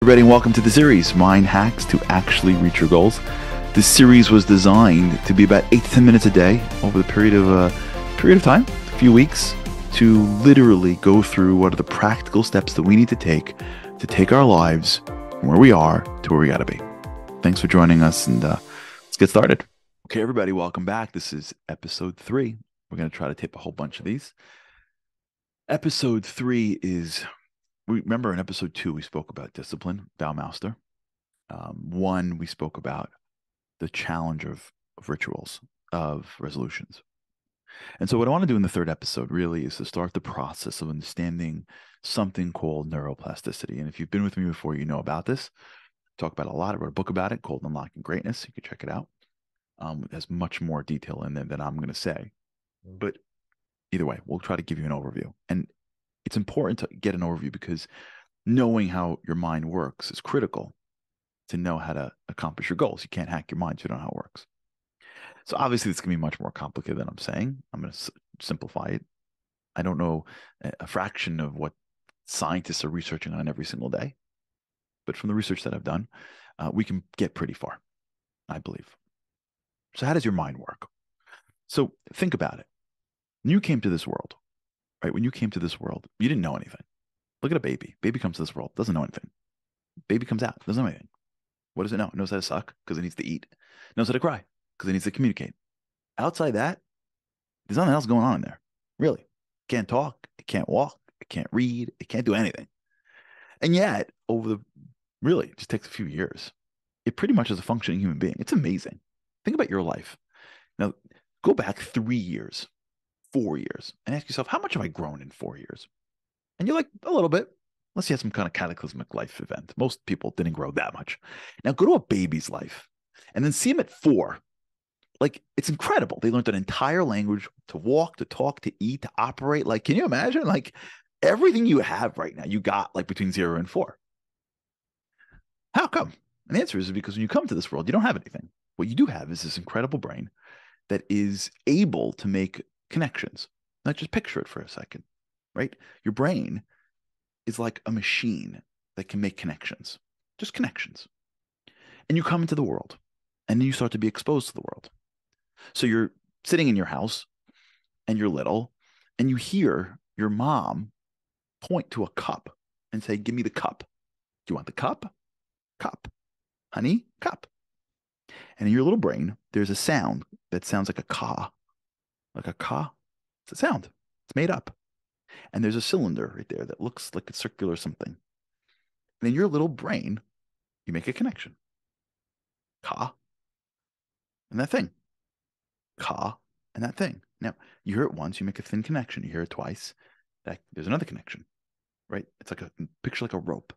everybody, and welcome to the series, Mind Hacks to Actually Reach Your Goals. This series was designed to be about 8 to 10 minutes a day over the period of time, a few weeks, to literally go through what are the practical steps that we need to take our lives from where we are to where we got to be. Thanks for joining us, and let's get started. Okay, everybody, welcome back. This is episode 3. We're going to try to tape a whole bunch of these. Episode 3 is... Remember in episode 2, we spoke about discipline, Baumeister. 1, we spoke about the challenge of rituals, of resolutions. And so what I want to do in the 3rd episode really is to start the process of understanding something called neuroplasticity. And if you've been with me before, you know about this. I talk about it a lot. I wrote a book about it called Unlocking Greatness. You can check it out. It has much more detail in there than I'm going to say. But either way, we'll try to give you an overview. And it's important to get an overview because knowing how your mind works is critical to know how to accomplish your goals. You can't hack your mind, so you don't know how it works. So obviously, this can be much more complicated than I'm saying. I'm going to simplify it. I don't know a fraction of what scientists are researching on every single day, but from the research that I've done, we can get pretty far, I believe. So how does your mind work? So think about it. When you came to this world, right? When you came to this world, you didn't know anything. Look at a baby. Baby comes to this world, doesn't know anything. Baby comes out, doesn't know anything. What does it know? It knows how to suck because it needs to eat. It knows how to cry because it needs to communicate. Outside that, there's nothing else going on in there. Really. It can't talk. It can't walk. It can't read. It can't do anything. And yet, it just takes a few years. It pretty much is a functioning human being. It's amazing. Think about your life. Now, go back 3 years. 4 years, and ask yourself, how much have I grown in 4 years? And you're like, a little bit, unless you had some kind of cataclysmic life event. Most people didn't grow that much. Now go to a baby's life and then see them at 4. Like, it's incredible. They learned an entire language, to walk, to talk, to eat, to operate. Like, can you imagine? Like, everything you have right now, you got like between 0 and 4. How come? And the answer is because when you come to this world, you don't have anything. What you do have is this incredible brain that is able to make connections. Now just picture it for a second, right? Your brain is like a machine that can make connections, just connections. And you come into the world and then you start to be exposed to the world. So you're sitting in your house and you're little and you hear your mom point to a cup and say, give me the cup. Do you want the cup? Cup. Honey, cup. And in your little brain, there's a sound that sounds like a caw. Like a caw. It's a sound. It's made up. And there's a cylinder right there that looks like a circular something. And in your little brain, you make a connection. Caw. And that thing. Caw. And that thing. Now, you hear it once, you make a thin connection. You hear it twice. There's another connection. Right? It's like picture like a rope.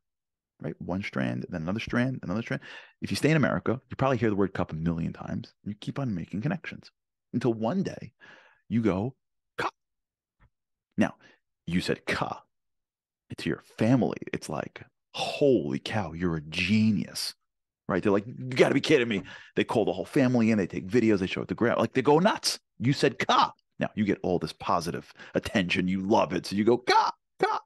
Right? One strand, then another strand, another strand. If you stay in America, you probably hear the word cup a million times. You keep on making connections until one day you go, ka. Now, you said ka. To your family, it's like, holy cow, you're a genius, right? They're like, you got to be kidding me. They call the whole family in, they take videos, they show it to ground, like they go nuts. You said ka. Now, you get all this positive attention. You love it. So you go ka, ka.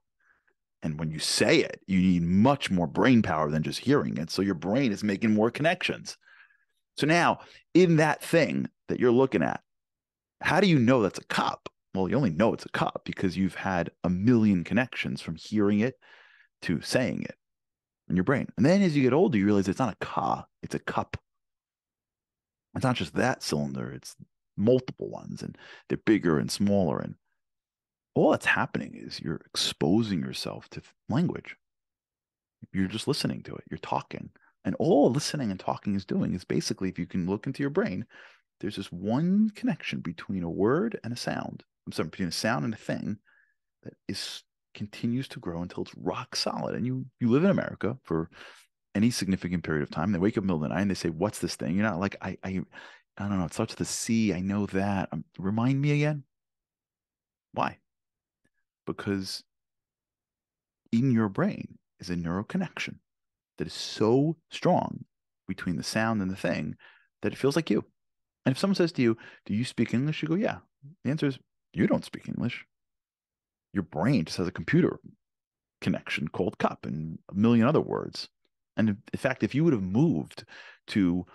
And when you say it, you need much more brain power than just hearing it. So your brain is making more connections. So now, in that thing that you're looking at, how do you know that's a cup? Well, you only know it's a cup because you've had a million connections from hearing it to saying it in your brain. And then as you get older, you realize it's not a ka, it's a cup. It's not just that cylinder, it's multiple ones, and they're bigger and smaller. And all that's happening is you're exposing yourself to language. You're just listening to it. You're talking. And all listening and talking is doing is basically, if you can look into your brain, there's this one connection between a word and a sound. I'm sorry, between a sound and a thing that continues to grow until it's rock solid. And you live in America for any significant period of time. They wake up in the middle of the night and they say, what's this thing? You're not like, I don't know. It starts with a C. I know that. Remind me again. Why? Because in your brain is a neural connection that is so strong between the sound and the thing that it feels like you. And if someone says to you, do you speak English? You go, yeah. The answer is, you don't speak English. Your brain just has a computer connection called cup and a million other words. And in fact, if you would have moved to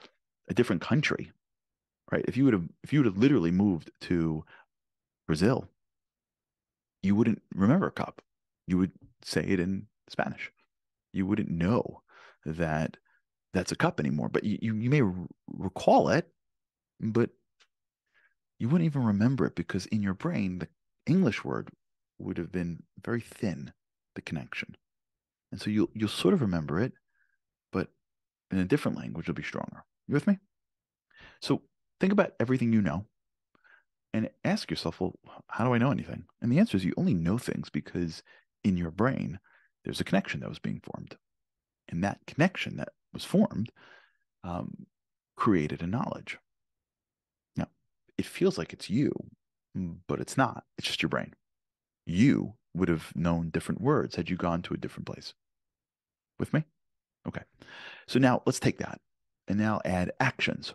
a different country, right? If you would have literally moved to Brazil, you wouldn't remember a cup. You would say it in Spanish. You wouldn't know that that's a cup anymore. But you may recall it, but you wouldn't even remember it because in your brain, the English word would have been very thin, the connection. And so you'll sort of remember it, but in a different language, it'll be stronger. You with me? So think about everything you know and ask yourself, well, how do I know anything? And the answer is you only know things because in your brain, there's a connection that was being formed. And that connection that was formed um, created a knowledge. Now, it feels like it's you, but it's not. It's just your brain. You would have known different words had you gone to a different place. With me? Okay. So now let's take that and now add actions.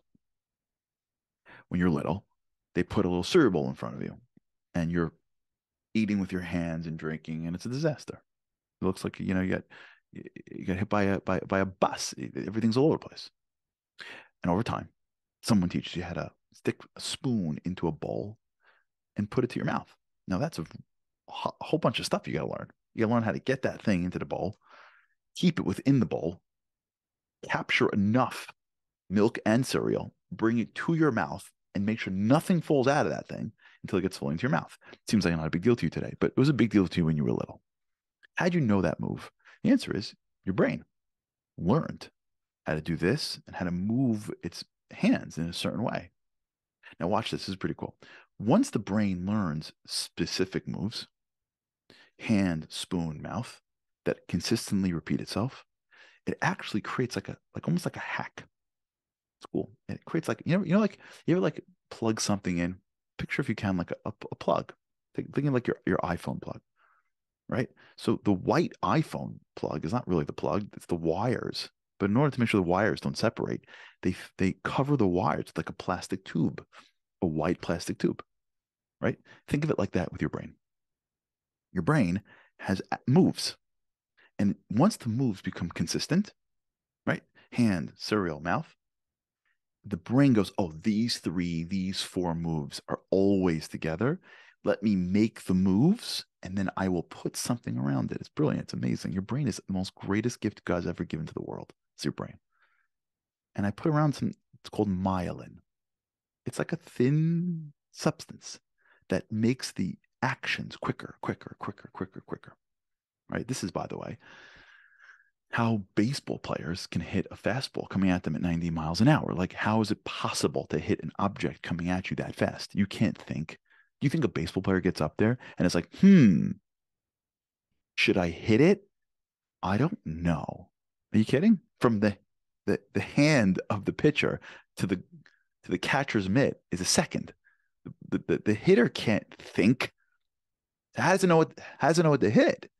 When you're little, they put a little cereal bowl in front of you and you're eating with your hands and drinking, and it's a disaster. It looks like, you got hit by a bus. Everything's all over the place. And over time, someone teaches you how to stick a spoon into a bowl and put it to your mouth. Now that's a whole bunch of stuff you got to learn. You got to learn how to get that thing into the bowl, keep it within the bowl, capture enough milk and cereal, bring it to your mouth, and make sure nothing falls out of that thing until it gets fully into your mouth. Seems like not a big deal to you today, but it was a big deal to you when you were little. How'd you know that move? The answer is your brain learned how to do this and how to move its hands in a certain way. Now, watch this. This is pretty cool. Once the brain learns specific moves, hand, spoon, mouth, that consistently repeat itself, it actually creates like almost like a hack. It's cool. And it creates like, like you ever like plug something in, picture if you can, like a plug. Think of like your iPhone plug, right? So the white iPhone plug is not really the plug, it's the wires. But in order to make sure the wires don't separate, they cover the wires with like a plastic tube, a white plastic tube, right? Think of it like that with your brain. Your brain has moves. And once the moves become consistent, right? Hand, cereal, mouth, the brain goes, oh, these four moves are always together. Let me make the moves and then I will put something around it. It's brilliant. It's amazing. Your brain is the most greatest gift God's ever given to the world. It's your brain. And I put around it's called myelin. It's like a thin substance that makes the actions quicker, quicker, quicker, quicker, quicker. Right? This is, by the way, how baseball players can hit a fastball coming at them at 90 miles an hour. Like, how is it possible to hit an object coming at you that fast? You can't think. You think a baseball player gets up there and it's like, should I hit it? I don't know. Are you kidding? From the hand of the pitcher to the catcher's mitt is a second. The hitter can't think. How does it know what to hit?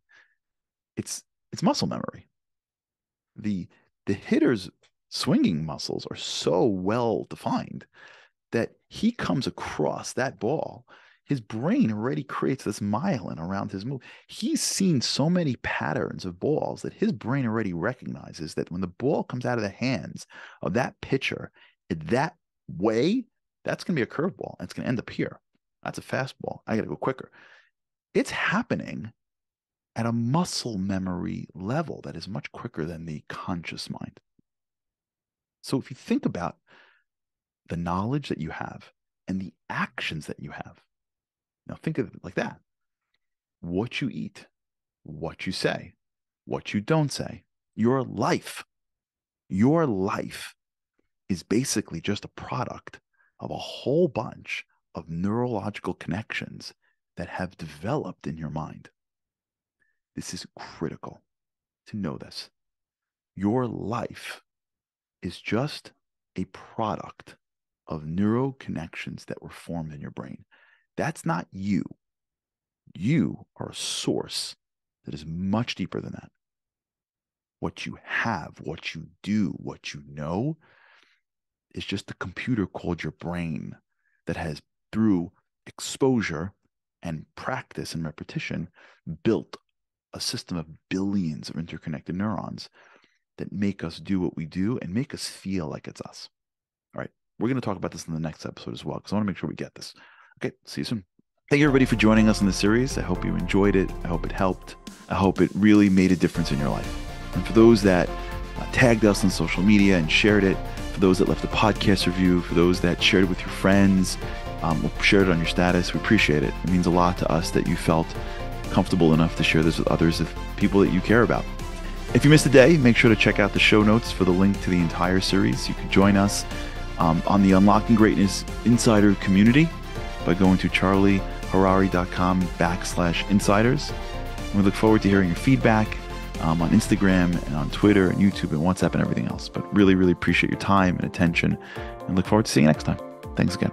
It's muscle memory. The hitter's swinging muscles are so well defined that he comes across that ball. His brain already creates this myelin around his move. He's seen so many patterns of balls that his brain already recognizes that when the ball comes out of the hands of that pitcher that way, that's going to be a curveball. And it's going to end up here. That's a fastball. I got to go quicker. It's happening at a muscle memory level that is much quicker than the conscious mind. So if you think about the knowledge that you have and the actions that you have, now think of it like that. What you eat, what you say, what you don't say, your life is basically just a product of a whole bunch of neurological connections that have developed in your mind. This is critical to know this. Your life is just a product of neural connections that were formed in your brain. That's not you. You are a source that is much deeper than that. What you have, what you do, what you know is just a computer called your brain that has, through exposure and practice and repetition, built a system of billions of interconnected neurons that make us do what we do and make us feel like it's us. All right. We're going to talk about this in the next episode as well, because I want to make sure we get this. Okay. See you soon. Thank you, everybody, for joining us in the series. I hope you enjoyed it. I hope it helped. I hope it really made a difference in your life. And for those that tagged us on social media and shared it, for those that left a podcast review, for those that shared it with your friends, shared it on your status, we appreciate it. It means a lot to us that you felt comfortable enough to share this with others, of people that you care about. If you missed a day, make sure to check out the show notes for the link to the entire series. You can join us on the Unlocking Greatness Insider community by going to charlieharary.com/insiders. We look forward to hearing your feedback on Instagram and on Twitter and YouTube and WhatsApp and everything else. But really, really appreciate your time and attention, and look forward to seeing you next time. Thanks again.